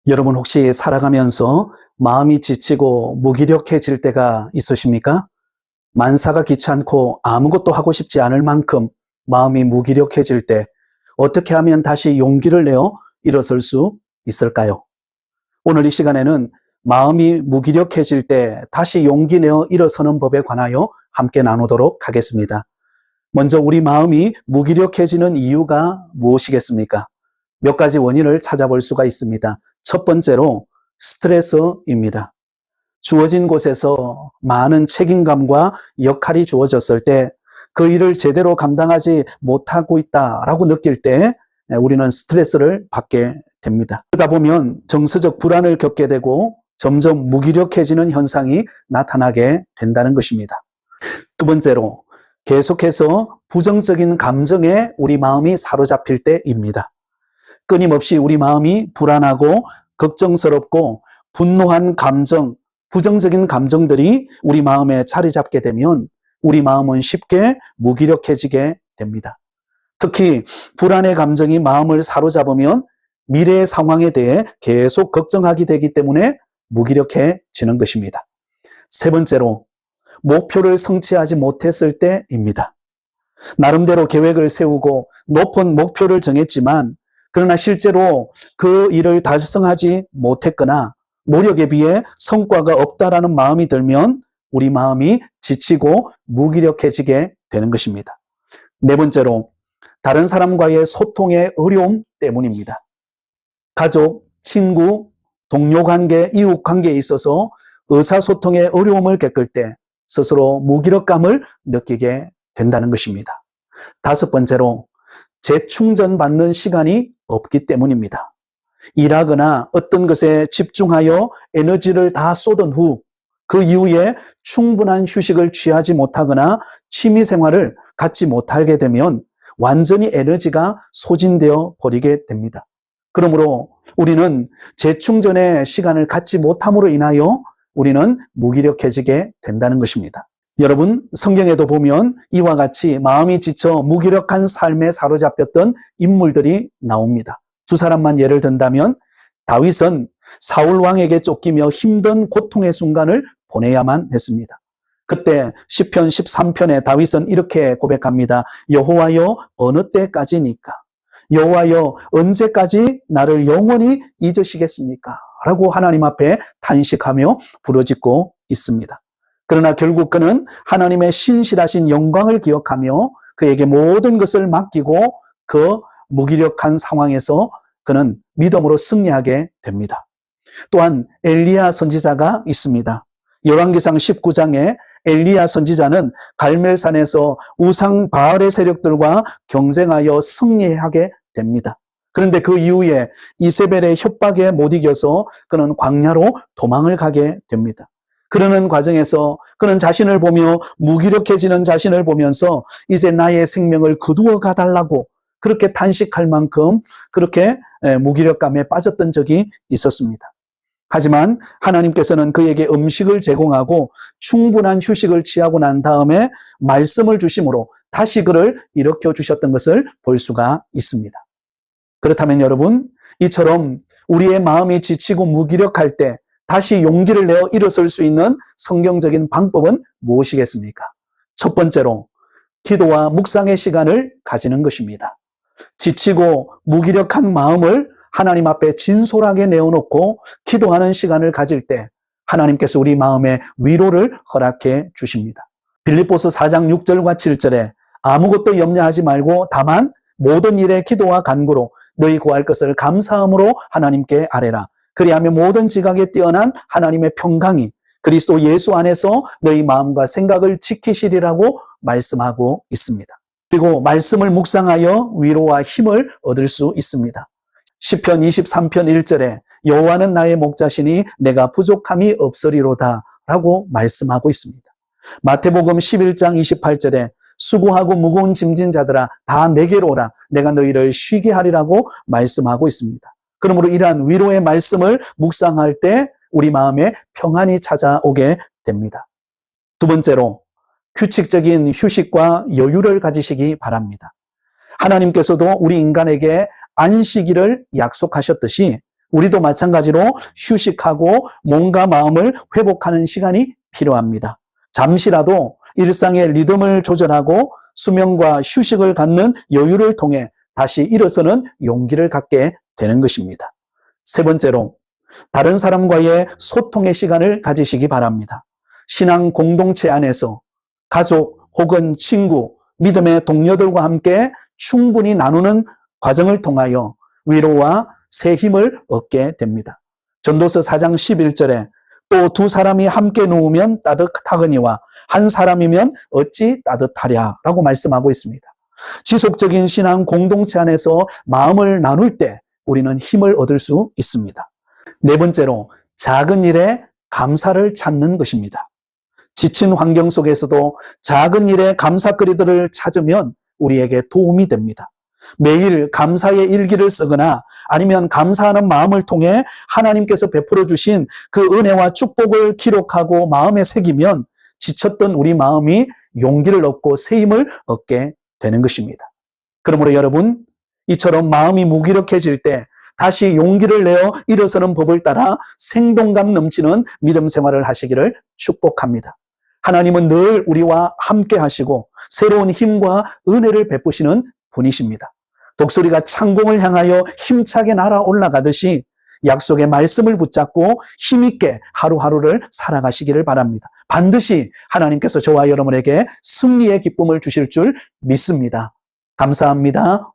여러분 혹시 살아가면서 마음이 지치고 무기력해질 때가 있으십니까? 만사가 귀찮고 아무것도 하고 싶지 않을 만큼 마음이 무기력해질 때 어떻게 하면 다시 용기를 내어 일어설 수 있을까요? 오늘 이 시간에는 마음이 무기력해질 때 다시 용기 내어 일어서는 법에 관하여 함께 나누도록 하겠습니다. 먼저 우리 마음이 무기력해지는 이유가 무엇이겠습니까? 몇 가지 원인을 찾아볼 수가 있습니다. 첫 번째로 스트레스입니다. 주어진 곳에서 많은 책임감과 역할이 주어졌을 때 그 일을 제대로 감당하지 못하고 있다라고 느낄 때 우리는 스트레스를 받게 됩니다. 그러다 보면 정서적 불안을 겪게 되고 점점 무기력해지는 현상이 나타나게 된다는 것입니다. 두 번째로 계속해서 부정적인 감정에 우리 마음이 사로잡힐 때입니다. 끊임없이 우리 마음이 불안하고 걱정스럽고 분노한 감정, 부정적인 감정들이 우리 마음에 자리 잡게 되면 우리 마음은 쉽게 무기력해지게 됩니다. 특히 불안의 감정이 마음을 사로잡으면 미래의 상황에 대해 계속 걱정하게 되기 때문에 무기력해지는 것입니다. 세 번째로 목표를 성취하지 못했을 때입니다. 나름대로 계획을 세우고 높은 목표를 정했지만 그러나 실제로 그 일을 달성하지 못했거나 노력에 비해 성과가 없다라는 마음이 들면 우리 마음이 지치고 무기력해지게 되는 것입니다. 네 번째로 다른 사람과의 소통의 어려움 때문입니다. 가족, 친구, 동료 관계, 이웃 관계에 있어서 의사소통의 어려움을 겪을 때 스스로 무기력감을 느끼게 된다는 것입니다. 다섯 번째로 재충전받는 시간이 없기 때문입니다. 일하거나 어떤 것에 집중하여 에너지를 다 쏟은 후 그 이후에 충분한 휴식을 취하지 못하거나 취미 생활을 갖지 못하게 되면 완전히 에너지가 소진되어 버리게 됩니다. 그러므로 우리는 재충전의 시간을 갖지 못함으로 인하여 우리는 무기력해지게 된다는 것입니다. 여러분, 성경에도 보면 이와 같이 마음이 지쳐 무기력한 삶에 사로잡혔던 인물들이 나옵니다. 두 사람만 예를 든다면 다윗은 사울 왕에게 쫓기며 힘든 고통의 순간을 보내야만 했습니다. 그때 시편 13편에 다윗은 이렇게 고백합니다. 여호와여 어느 때까지니까? 여호와여 언제까지 나를 영원히 잊으시겠습니까? 라고 하나님 앞에 탄식하며 부르짖고 있습니다. 그러나 결국 그는 하나님의 신실하신 영광을 기억하며 그에게 모든 것을 맡기고 그 무기력한 상황에서 그는 믿음으로 승리하게 됩니다. 또한 엘리야 선지자가 있습니다. 열왕기상 19장에 엘리야 선지자는 갈멜산에서 우상 바알의 세력들과 경쟁하여 승리하게 됩니다. 그런데 그 이후에 이세벨의 협박에 못 이겨서 그는 광야로 도망을 가게 됩니다. 그러는 과정에서 그는 자신을 보며 무기력해지는 자신을 보면서 이제 나의 생명을 거두어 가달라고 그렇게 탄식할 만큼 그렇게 무기력감에 빠졌던 적이 있었습니다. 하지만 하나님께서는 그에게 음식을 제공하고 충분한 휴식을 취하고 난 다음에 말씀을 주심으로 다시 그를 일으켜 주셨던 것을 볼 수가 있습니다. 그렇다면 여러분, 이처럼 우리의 마음이 지치고 무기력할 때 다시 용기를 내어 일어설 수 있는 성경적인 방법은 무엇이겠습니까? 첫 번째로 기도와 묵상의 시간을 가지는 것입니다. 지치고 무기력한 마음을 하나님 앞에 진솔하게 내어놓고 기도하는 시간을 가질 때 하나님께서 우리 마음에 위로를 허락해 주십니다. 빌립보서 4장 6절과 7절에 아무것도 염려하지 말고 다만 모든 일에 기도와 간구로 너희 구할 것을 감사함으로 하나님께 아뢰라. 그리하면 모든 지각에 뛰어난 하나님의 평강이 그리스도 예수 안에서 너희 마음과 생각을 지키시리라고 말씀하고 있습니다. 그리고 말씀을 묵상하여 위로와 힘을 얻을 수 있습니다. 시편 23편 1절에 여호와는 나의 목자시니 내가 부족함이 없으리로다 라고 말씀하고 있습니다. 마태복음 11장 28절에 수고하고 무거운 짐진 자들아 다 내게로 오라 내가 너희를 쉬게 하리라고 말씀하고 있습니다. 그러므로 이러한 위로의 말씀을 묵상할 때 우리 마음에 평안이 찾아오게 됩니다. 두 번째로 규칙적인 휴식과 여유를 가지시기 바랍니다. 하나님께서도 우리 인간에게 안식일을 약속하셨듯이 우리도 마찬가지로 휴식하고 몸과 마음을 회복하는 시간이 필요합니다. 잠시라도 일상의 리듬을 조절하고 수면과 휴식을 갖는 여유를 통해 다시 일어서는 용기를 갖게 되는 것입니다. 세 번째로, 다른 사람과의 소통의 시간을 가지시기 바랍니다. 신앙 공동체 안에서 가족 혹은 친구, 믿음의 동료들과 함께 충분히 나누는 과정을 통하여 위로와 새 힘을 얻게 됩니다. 전도서 4장 11절에 또 두 사람이 함께 누우면 따뜻하거니와 한 사람이면 어찌 따뜻하랴 라고 말씀하고 있습니다. 지속적인 신앙 공동체 안에서 마음을 나눌 때 우리는 힘을 얻을 수 있습니다. 네 번째로, 작은 일에 감사를 찾는 것입니다. 지친 환경 속에서도 작은 일에 감사거리들을 찾으면 우리에게 도움이 됩니다. 매일 감사의 일기를 쓰거나 아니면 감사하는 마음을 통해 하나님께서 베풀어 주신 그 은혜와 축복을 기록하고 마음에 새기면 지쳤던 우리 마음이 용기를 얻고 새 힘을 얻게 되는 것입니다. 그러므로 여러분, 이처럼 마음이 무기력해질 때 다시 용기를 내어 일어서는 법을 따라 생동감 넘치는 믿음 생활을 하시기를 축복합니다. 하나님은 늘 우리와 함께 하시고 새로운 힘과 은혜를 베푸시는 분이십니다. 독수리가 창공을 향하여 힘차게 날아 올라가듯이 약속의 말씀을 붙잡고 힘있게 하루하루를 살아가시기를 바랍니다. 반드시 하나님께서 저와 여러분에게 승리의 기쁨을 주실 줄 믿습니다. 감사합니다.